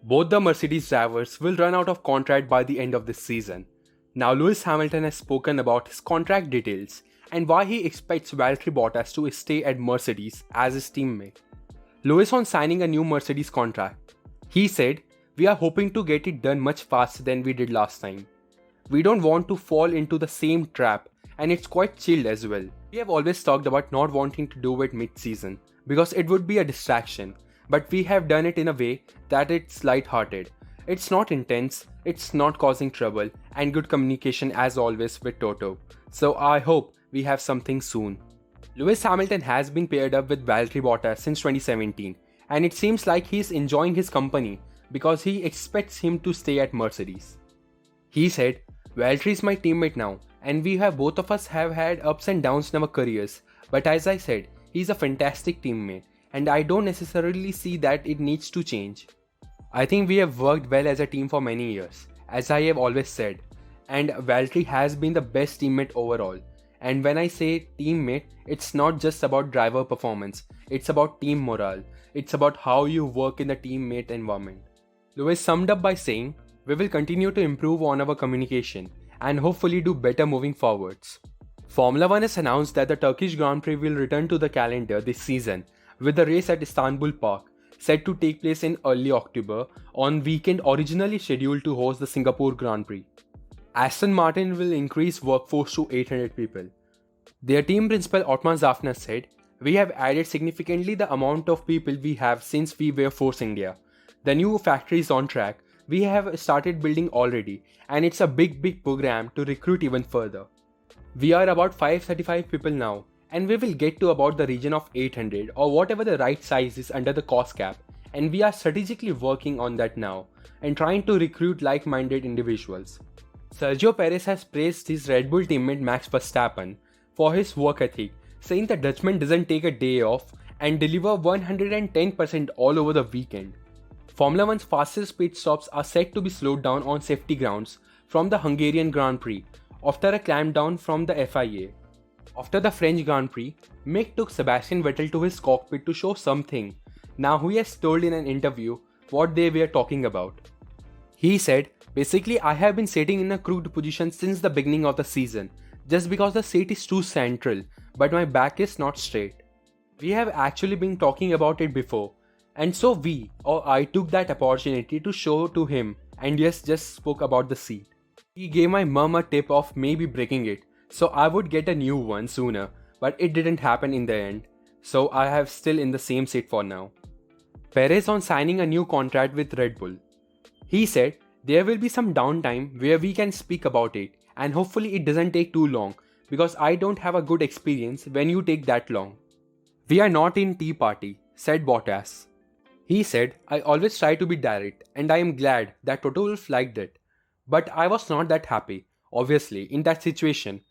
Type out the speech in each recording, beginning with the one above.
Both the Mercedes drivers will run out of contract by the end of this season. Now Lewis Hamilton has spoken about his contract details and why he expects Valtteri Bottas to stay at Mercedes as his teammate. Lewis on signing a new Mercedes contract. He said, "We are hoping to get it done much faster than we did last time. We don't want to fall into the same trap, and it's quite chilled as well. We have always talked about not wanting to do it mid-season because it would be a distraction, but we have done it in a way that it's light-hearted. It's not intense, it's not causing trouble, and good communication as always with Toto. So I hope we have something soon." Lewis Hamilton has been paired up with Valtteri Bottas since 2017, and it seems like he is enjoying his company because he expects him to stay at Mercedes. He said, "Valtteri is my teammate now, and we have both of us have had ups and downs in our careers, but as I said, he's a fantastic teammate, and I don't necessarily see that it needs to change. I think we have worked well as a team for many years, as I have always said, and Valtteri has been the best teammate overall. And when I say teammate, it's not just about driver performance, it's about team morale, it's about how you work in the teammate environment." Lewis summed up by saying, "We will continue to improve on our communication and hopefully do better moving forwards." Formula 1 has announced that the Turkish Grand Prix will return to the calendar this season with the race at Istanbul Park set to take place in early October on weekend originally scheduled to host the Singapore Grand Prix. Aston Martin will increase workforce to 800 people. Their team principal Otmar Zafner said, "We have added significantly the amount of people we have since we were Force India. The new factory is on track. We have started building already, and it's a big program to recruit even further. We are about 535 people now, and we will get to about the region of 800 or whatever the right size is under the cost cap, and we are strategically working on that now and trying to recruit like-minded individuals." Sergio Perez has praised his Red Bull teammate Max Verstappen for his work ethic, saying the Dutchman doesn't take a day off and deliver 110% all over the weekend. Formula 1's fastest pit stops are set to be slowed down on safety grounds from the Hungarian Grand Prix after a clampdown from the FIA. After the French Grand Prix, Mick took Sebastian Vettel to his cockpit to show something. Now he has told in an interview what they were talking about. He said, "Basically, I have been sitting in a crooked position since the beginning of the season, just because the seat is too central, but my back is not straight. We have actually been talking about it before, and so I took that opportunity to show to him and just spoke about the seat. He gave my mum a tip of maybe breaking it, so I would get a new one sooner, but it didn't happen in the end, so I have still in the same seat for now." Perez on signing a new contract with Red Bull. He said, "There will be some downtime where we can speak about it, and hopefully it doesn't take too long, because I don't have a good experience when you take that long. We are not in tea party," said Bottas. He said, "I always try to be direct, and I am glad that Toto Wolff liked it. But I was not that happy, obviously, in that situation.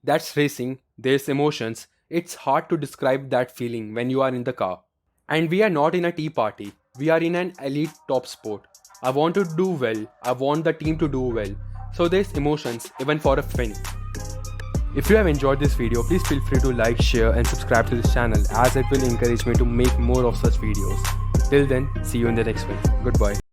That's racing, there's emotions, it's hard to describe that feeling when you are in the car. And we are not in a tea party, we are in an elite top sport. I want to do well, I want the team to do well, so there's emotions even for a fin." If you have enjoyed this video, please feel free to like, share and subscribe to this channel as it will encourage me to make more of such videos. Till then, see you in the next one. Goodbye.